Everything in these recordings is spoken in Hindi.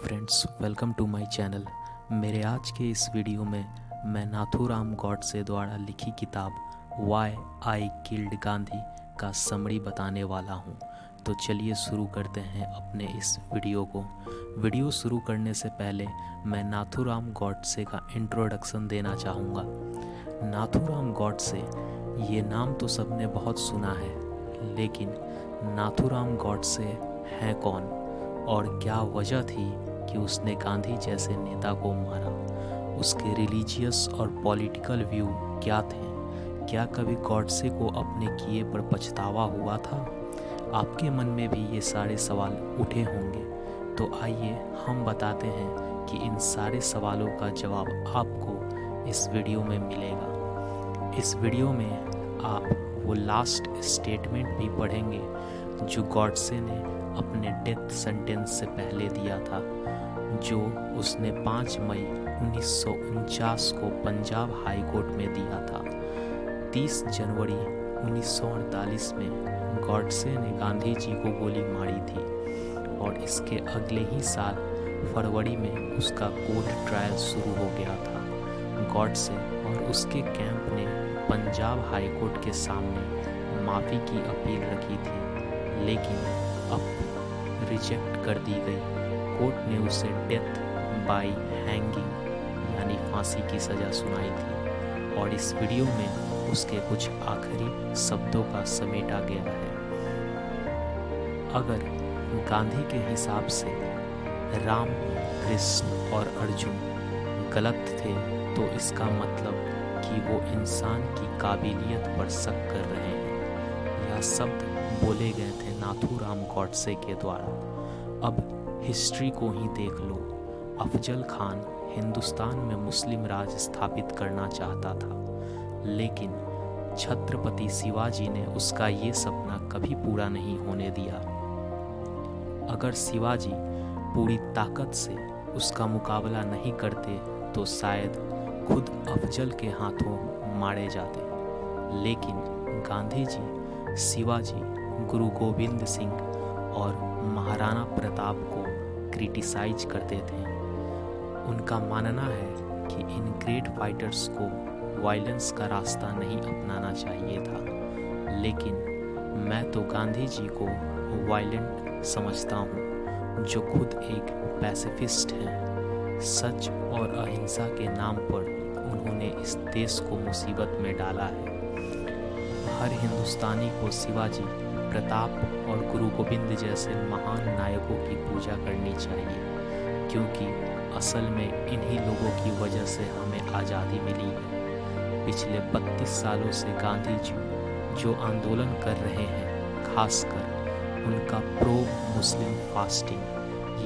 Friends, welcome to my channel. मेरे आज के इस वीडियो में मैं नाथूराम गॉडसे द्वारा लिखी किताब वाई आई किल्ड गांधी का समरी बताने वाला हूं। तो चलिए शुरू करते हैं अपने इस वीडियो को। वीडियो शुरू करने से पहले मैं नाथूराम गॉडसे का इंट्रोडक्शन देना चाहूँगा। नाथूराम गॉडसे ये नाम तो सबने बहुत सुना है, लेकिन नाथूराम गॉडसे हैं कौन और क्या वजह थी कि उसने गांधी जैसे नेता को मारा? उसके रिलीजियस और पॉलिटिकल व्यू क्या थे? क्या कभी गॉडसे को अपने किए पर पछतावा हुआ था? आपके मन में भी ये सारे सवाल उठे होंगे, तो आइए हम बताते हैं कि इन सारे सवालों का जवाब आपको इस वीडियो में मिलेगा। इस वीडियो में आप वो लास्ट स्टेटमेंट भी पढ़ेंगे जो गॉडसे ने अपने डेथ सेंटेंस से पहले दिया था, जो उसने 5 मई 1949 को पंजाब हाई कोर्ट में दिया था। 30 जनवरी 1948 में गॉडसे ने गांधी जी को गोली मारी थी और इसके अगले ही साल फरवरी में उसका कोर्ट ट्रायल शुरू हो गया था। गॉडसे और उसके कैंप ने पंजाब हाई कोर्ट के सामने माफ़ी की अपील रखी थी, लेकिन अब रिजेक्ट कर दी गई। कोर्ट ने उसे डेथ बाय हैंगिंग यानी फांसी की सज़ा सुनाई थी और इस वीडियो में उसके कुछ आखिरी शब्दों का समेटा गया है। अगर गांधी के हिसाब से राम, कृष्ण और अर्जुन गलत थे, तो इसका मतलब कि वो इंसान की काबिलियत पर शक कर रहे हैं। यह शब्द बोले गए थे नाथूराम गॉडसे के द्वारा। अब हिस्ट्री को ही देख लो। अफजल खान हिंदुस्तान में मुस्लिम राज स्थापित करना चाहता था, लेकिन छत्रपति शिवाजी ने उसका ये सपना कभी पूरा नहीं होने दिया। अगर शिवाजी पूरी ताकत से उसका मुकाबला नहीं करते तो शायद खुद अफजल के हाथों मारे जाते। लेकिन गांधी जी शिवाजी, गुरु गोविंद सिंह और महाराणा प्रताप को क्रिटिसाइज करते थे। उनका मानना है कि इन ग्रेट फाइटर्स को वायलेंस का रास्ता नहीं अपनाना चाहिए था, लेकिन मैं तो गांधी जी को वायलेंट समझता हूँ, जो खुद एक पैसिफिस्ट हैं। सच और अहिंसा के नाम पर उन्होंने इस देश को मुसीबत में डाला है। हर हिंदुस्तानी को शिवाजी, प्रताप और गुरु गोविंद जैसे महान नायकों की पूजा करनी चाहिए, क्योंकि असल में इन्हीं लोगों की वजह से हमें आज़ादी मिली है। पिछले 32 सालों से गांधी जी जो आंदोलन कर रहे हैं, खासकर उनका प्रो मुस्लिम फास्टिंग,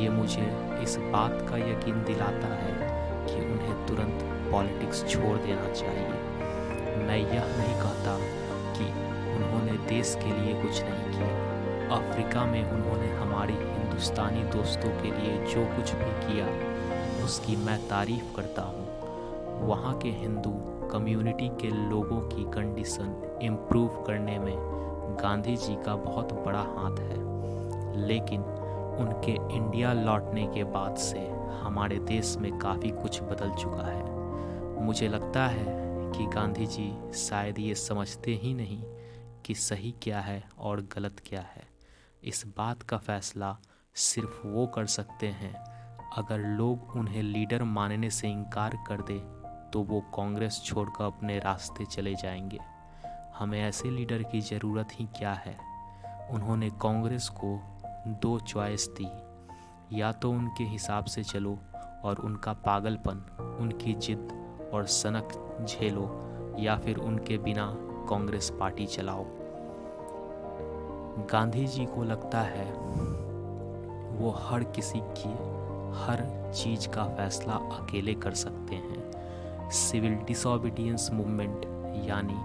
ये मुझे इस बात का यकीन दिलाता है कि उन्हें तुरंत पॉलिटिक्स छोड़ देना चाहिए। मैं यह नहीं कहता कि उन्होंने देश के लिए कुछ नहीं किया। अफ्रीका में उन्होंने हमारे हिंदुस्तानी दोस्तों के लिए जो कुछ भी किया, उसकी मैं तारीफ़ करता हूँ। वहाँ के हिंदू कम्युनिटी के लोगों की कंडीशन इम्प्रूव करने में गांधी जी का बहुत बड़ा हाथ है, लेकिन उनके इंडिया लौटने के बाद से हमारे देश में काफ़ी कुछ बदल चुका है। मुझे लगता है कि गांधी जी शायद ये समझते ही नहीं कि सही क्या है और गलत क्या है। इस बात का फैसला सिर्फ वो कर सकते हैं। अगर लोग उन्हें लीडर मानने से इनकार कर दे तो वो कांग्रेस छोड़कर अपने रास्ते चले जाएंगे। हमें ऐसे लीडर की ज़रूरत ही क्या है। उन्होंने कांग्रेस को 2 चॉइस दी, या तो उनके हिसाब से चलो और उनका पागलपन, उनकी जिद और सनक झेलो, या फिर उनके बिना कांग्रेस पार्टी चलाओ। गांधी जी को लगता है वो हर किसी की हर चीज़ का फैसला अकेले कर सकते हैं। सिविल डिसोबीडियंस मूवमेंट यानी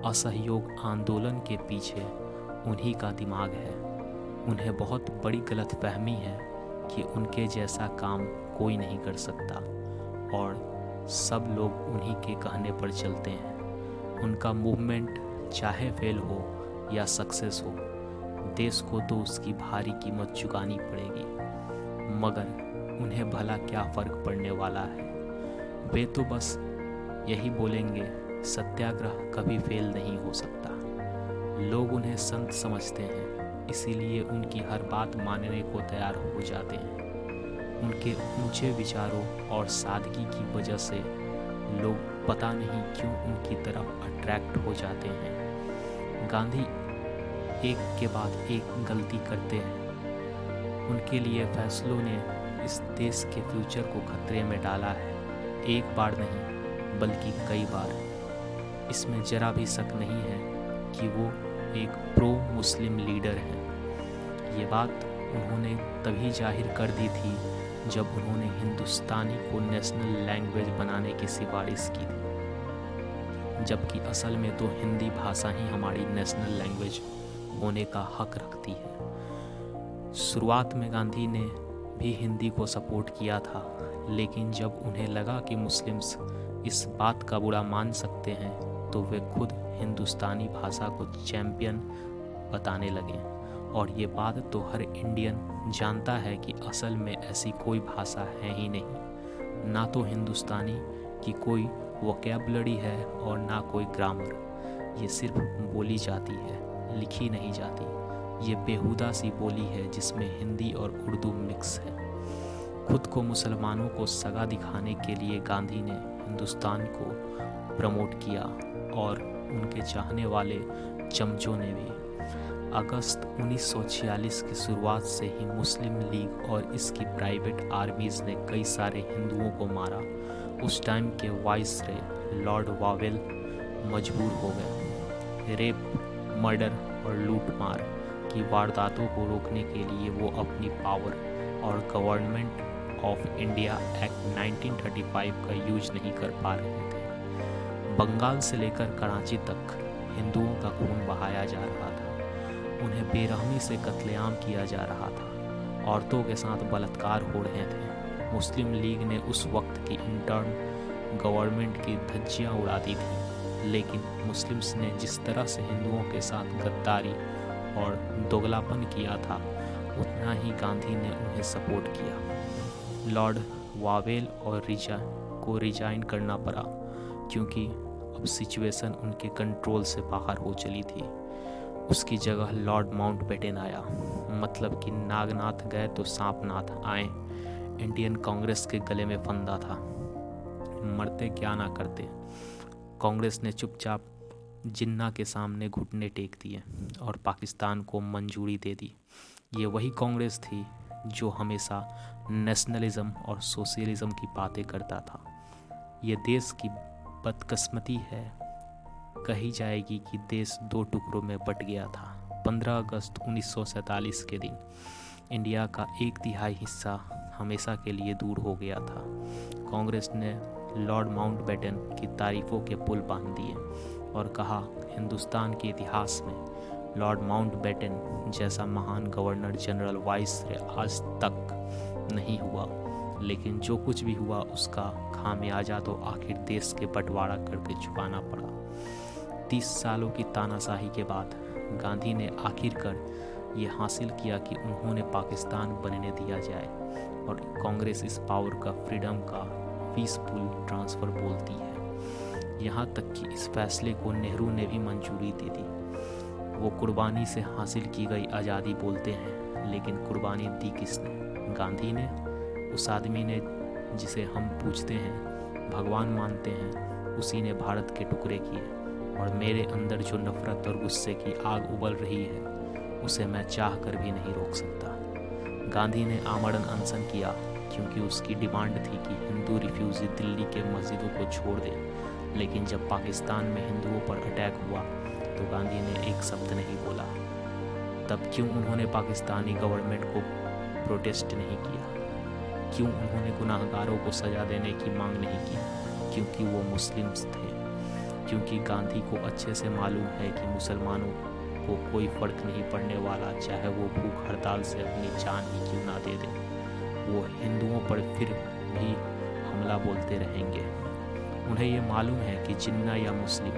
असहयोग आंदोलन के पीछे उन्हीं का दिमाग है। उन्हें बहुत बड़ी गलतफहमी है कि उनके जैसा काम कोई नहीं कर सकता और सब लोग उन्हीं के कहने पर चलते हैं। उनका मूवमेंट चाहे फेल हो या सक्सेस हो, देश को तो उसकी भारी कीमत चुकानी पड़ेगी, मगर उन्हें भला क्या फ़र्क पड़ने वाला है। वे तो बस यही बोलेंगे, सत्याग्रह कभी फेल नहीं हो सकता। लोग उन्हें संत समझते हैं, इसीलिए उनकी हर बात मानने को तैयार हो जाते हैं। उनके ऊंचे विचारों और सादगी की वजह से लोग पता नहीं क्यों उनकी तरफ अट्रैक्ट हो जाते हैं। गांधी एक के बाद एक गलती करते हैं। उनके लिए फैसलों ने इस देश के फ्यूचर को खतरे में डाला है, एक बार नहीं बल्कि कई बार। इसमें जरा भी शक नहीं है कि वो एक प्रो मुस्लिम लीडर हैं। ये बात उन्होंने तभी जाहिर कर दी थी जब उन्होंने हिंदुस्तानी को नेशनल लैंग्वेज बनाने की सिफारिश की थी, जबकि असल में तो हिंदी भाषा ही हमारी नेशनल लैंग्वेज होने का हक रखती है। शुरुआत में गांधी ने भी हिंदी को सपोर्ट किया था, लेकिन जब उन्हें लगा कि मुस्लिम्स इस बात का बुरा मान सकते हैं तो वे खुद हिंदुस्तानी भाषा को चैंपियन बताने लगे। और ये बात तो हर इंडियन जानता है कि असल में ऐसी कोई भाषा है ही नहीं। ना तो हिंदुस्तानी की कोई वोकैबुलरी है और ना कोई ग्रामर। ये सिर्फ बोली जाती है, लिखी नहीं जाती। ये बेहुदा सी बोली है जिसमें हिंदी और उर्दू मिक्स है। खुद को मुसलमानों को सगा दिखाने के लिए गांधी ने हिंदुस्तान को प्रमोट किया और उनके चाहने वाले चमचों ने भी। अगस्त 1946 की शुरुआत से ही मुस्लिम लीग और इसकी प्राइवेट आर्मीज़ ने कई सारे हिंदुओं को मारा। उस टाइम के वाइसरॉय लॉर्ड वावेल मजबूर हो गए। रेप, मर्डर और लूटमार की वारदातों को रोकने के लिए वो अपनी पावर और गवर्नमेंट ऑफ इंडिया एक्ट 1935 का यूज नहीं कर पा रहे थे। बंगाल से लेकर कराची तक हिंदुओं का खून बहाया जा रहा था। उन्हें बेरहमी से कत्लेआम किया जा रहा था। औरतों के साथ बलात्कार हो रहे थे। मुस्लिम लीग ने उस वक्त की इंटर्न गवर्नमेंट की धज्जियां उड़ा दी थी, लेकिन मुस्लिम्स ने जिस तरह से हिंदुओं के साथ गद्दारी और दोगलापन किया था, उतना ही गांधी ने उन्हें सपोर्ट किया। लॉर्ड वावेल और रिजाइन करना पड़ा, क्योंकि अब सिचुएशन उनके कंट्रोल से बाहर हो चली थी। उसकी जगह लॉर्ड माउंटबेटन आया। मतलब कि नागनाथ गए तो सांपनाथ आए। इंडियन कांग्रेस के गले में फंदा था, मरते क्या ना करते। कांग्रेस ने चुपचाप जिन्ना के सामने घुटने टेक दिए और पाकिस्तान को मंजूरी दे दी। ये वही कांग्रेस थी जो हमेशा नेशनलिज्म और सोशलिज्म की बातें करता था। ये देश की बदकिस्मती है, कही जाएगी कि देश दो टुकड़ों में बट गया था। 15 अगस्त 1947 के दिन इंडिया का 1/3 हिस्सा हमेशा के लिए दूर हो गया था। कांग्रेस ने लॉर्ड माउंटबेटन की तारीफों के पुल बांध दिए और कहा, हिंदुस्तान के इतिहास में लॉर्ड माउंटबेटन जैसा महान गवर्नर जनरल वाइसरॉय आज तक नहीं हुआ। लेकिन जो कुछ भी हुआ उसका खामियाजा तो आखिर देश के बंटवारा करके चुकाना पड़ा। 30 सालों की तानाशाही के बाद गांधी ने आखिरकार ये हासिल किया कि उन्होंने पाकिस्तान बनने दिया जाए, और कांग्रेस इस पावर का फ्रीडम का पीसफुल ट्रांसफ़र बोलती है। यहाँ तक कि इस फैसले को नेहरू ने भी मंजूरी दे दी। वो कुर्बानी से हासिल की गई आज़ादी बोलते हैं, लेकिन कुर्बानी दी किसने? गांधी ने। उस आदमी ने जिसे हम पूछते हैं, भगवान मानते हैं, उसी ने भारत के टुकड़े किए। और मेरे अंदर जो नफ़रत और गुस्से की आग उबल रही है, उसे मैं चाह कर भी नहीं रोक सकता। गांधी ने आमरण अनशन किया क्योंकि उसकी डिमांड थी कि हिंदू रिफ्यूजी दिल्ली के मस्जिदों को छोड़ दें। लेकिन जब पाकिस्तान में हिंदुओं पर अटैक हुआ तो गांधी ने एक शब्द नहीं बोला। तब क्यों उन्होंने पाकिस्तानी गवर्नमेंट को प्रोटेस्ट नहीं किया? क्यों उन्होंने गुनाहगारों को सज़ा देने की मांग नहीं की? क्योंकि वो मुस्लिम्स थे। क्योंकि गांधी को अच्छे से मालूम है कि मुसलमानों को कोई फ़र्क नहीं पड़ने वाला, चाहे वो भूख हड़ताल से अपनी जान ही क्यों ना दे दें। वो हिंदुओं पर फिर भी हमला बोलते रहेंगे। उन्हें ये मालूम है कि जिन्ना या मुस्लिम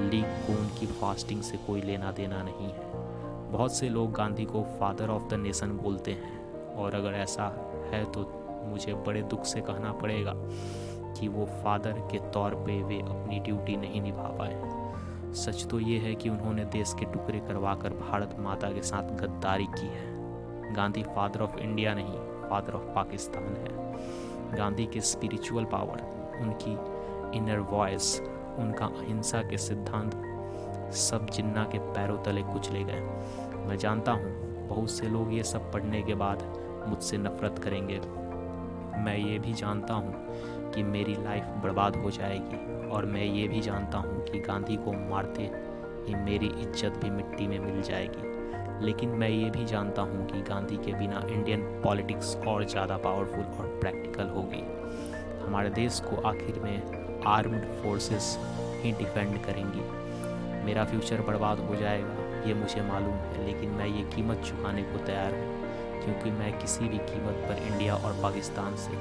लीग को उनकी फास्टिंग से कोई लेना देना नहीं है। बहुत से लोग गांधी को फादर ऑफ द नेशन बोलते हैं, और अगर ऐसा है तो मुझे बड़े दुख से कहना पड़ेगा कि वो फादर के तौर पे वे अपनी ड्यूटी नहीं निभा पाए। सच तो ये है कि उन्होंने देश के टुकड़े करवाकर भारत माता के साथ गद्दारी की है। गांधी फादर ऑफ इंडिया नहीं, फादर ऑफ पाकिस्तान है। गांधी की स्पिरिचुअल पावर, उनकी इनर वॉइस, उनका अहिंसा के सिद्धांत सब जिन्ना के पैरों तले कुचले गए। मैं जानता हूँ बहुत से लोग ये सब पढ़ने के बाद मुझसे नफरत करेंगे। मैं ये भी जानता हूँ कि मेरी लाइफ बर्बाद हो जाएगी, और मैं ये भी जानता हूँ कि गांधी को मारते ही मेरी इज्जत भी मिट्टी में मिल जाएगी। लेकिन मैं ये भी जानता हूँ कि गांधी के बिना इंडियन पॉलिटिक्स और ज़्यादा पावरफुल और प्रैक्टिकल होगी। हमारे देश को आखिर में आर्म्ड फोर्सेस ही डिफेंड करेंगी। मेरा फ्यूचर बर्बाद हो जाएगा, ये मुझे मालूम है, लेकिन मैं ये कीमत चुकाने को तैयार हूँ, क्योंकि मैं किसी भी कीमत पर इंडिया और पाकिस्तान से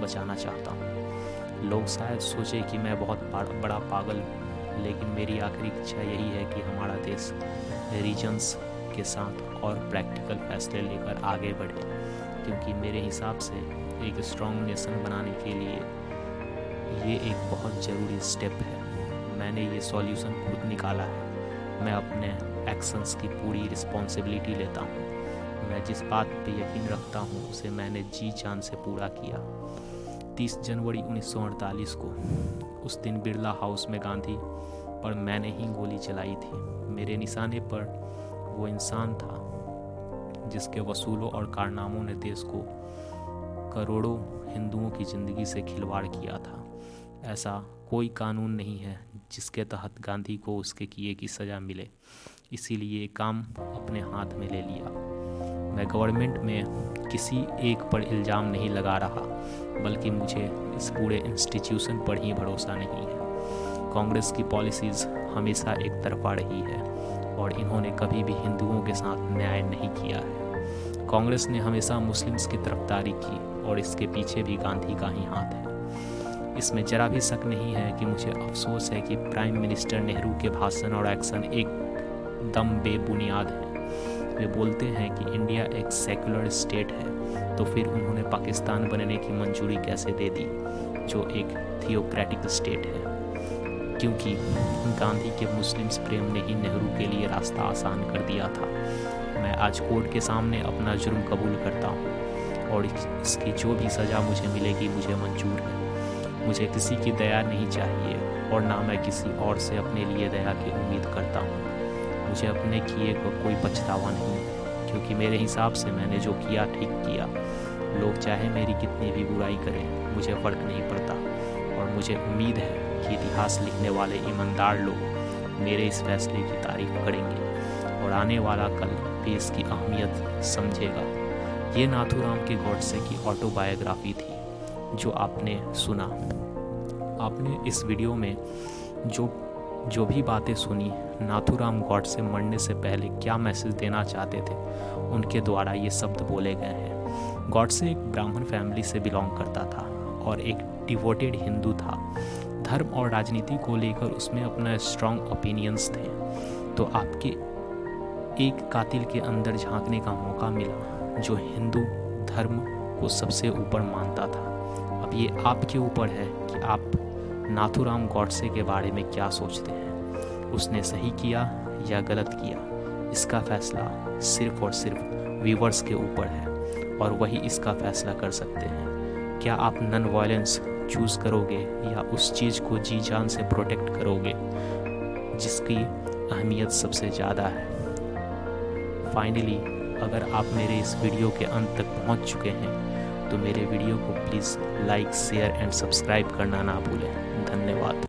बचाना चाहता हूँ। लोग शायद सोचे कि मैं बहुत बड़ा पागल हूँ, लेकिन मेरी आखिरी इच्छा यही है कि हमारा देश रीजन्स के साथ और प्रैक्टिकल फैसले लेकर आगे बढ़े, क्योंकि मेरे हिसाब से एक स्ट्रॉन्ग नेशन बनाने के लिए ये एक बहुत ज़रूरी स्टेप है। मैंने ये सॉल्यूशन खुद निकाला है। मैं अपने एक्शंस की पूरी रिस्पॉन्सिबिलिटी लेता हूँ। मैं जिस बात पे यकीन रखता हूँ उसे मैंने जी जान से पूरा किया। 30 जनवरी 1948 को, उस दिन बिरला हाउस में गांधी पर मैंने ही गोली चलाई थी। मेरे निशाने पर वो इंसान था जिसके वसूलों और कारनामों ने देश को करोड़ों हिंदुओं की ज़िंदगी से खिलवाड़ किया था। ऐसा कोई कानून नहीं है जिसके तहत गांधी को उसके किए की सज़ा मिले, इसीलिए काम अपने हाथ में ले लिया। मैं गवर्नमेंट में किसी एक पर इल्ज़ाम नहीं लगा रहा, बल्कि मुझे इस पूरे इंस्टीट्यूशन पर ही भरोसा नहीं है। कांग्रेस की पॉलिसीज़ हमेशा एक तरफा रही है और इन्होंने कभी भी हिंदुओं के साथ न्याय नहीं किया है। कांग्रेस ने हमेशा मुस्लिम्स की तरफदारी की और इसके पीछे भी गांधी का ही हाथ है। इसमें जरा भी शक नहीं है कि मुझे अफसोस है कि प्राइम मिनिस्टर नेहरू के भाषण और एक्शन एकदम बेबुनियाद हैं। वे बोलते हैं कि इंडिया एक सेकुलर स्टेट है, तो फिर उन्होंने पाकिस्तान बनने की मंजूरी कैसे दे दी, जो एक थियोक्रेटिक स्टेट है? क्योंकि गांधी के मुस्लिम्स प्रेम ने ही नेहरू के लिए रास्ता आसान कर दिया था। मैं आज कोर्ट के सामने अपना जुर्म कबूल करता हूँ और इसकी जो भी सज़ा मुझे मिलेगी मुझे मंजूर है। मुझे किसी की दया नहीं चाहिए और ना मैं किसी और से अपने लिए दया की उम्मीद करता हूँ। मुझे अपने किए को कोई पछतावा नहीं है, क्योंकि मेरे हिसाब से मैंने जो किया ठीक किया। लोग चाहे मेरी कितनी भी बुराई करें, मुझे फ़र्क नहीं पड़ता, और मुझे उम्मीद है कि इतिहास लिखने वाले ईमानदार लोग मेरे इस फैसले की तारीफ करेंगे और आने वाला कल भी इसकी अहमियत समझेगा। ये नाथूराम के गॉडसे की ऑटोबायोग्राफी थी जो आपने सुना। आपने इस वीडियो में जो भी बातें सुनी, नाथूराम गॉडसे मरने से पहले क्या मैसेज देना चाहते थे, उनके द्वारा ये शब्द बोले गए हैं। गॉडसे एक ब्राह्मण फैमिली से बिलोंग करता था और एक डिवोटेड हिंदू था। धर्म और राजनीति को लेकर उसमें अपना स्ट्रॉन्ग ओपिनियंस थे। तो आपके एक कातिल के अंदर झांकने का मौका मिला जो हिंदू धर्म को सबसे ऊपर मानता था। अब ये आपके ऊपर है कि आप नाथूराम गॉडसे के बारे में क्या सोचते हैं। उसने सही किया या गलत किया, इसका फैसला सिर्फ और सिर्फ व्यूअर्स के ऊपर है और वही इसका फैसला कर सकते हैं। क्या आप नॉन वायलेंस चूज़ करोगे या उस चीज़ को जी जान से प्रोटेक्ट करोगे जिसकी अहमियत सबसे ज़्यादा है? फाइनली, अगर आप मेरे इस वीडियो के अंत तक पहुंच चुके हैं तो मेरे वीडियो को please like, share and subscribe करना ना भूलें। धन्यवाद।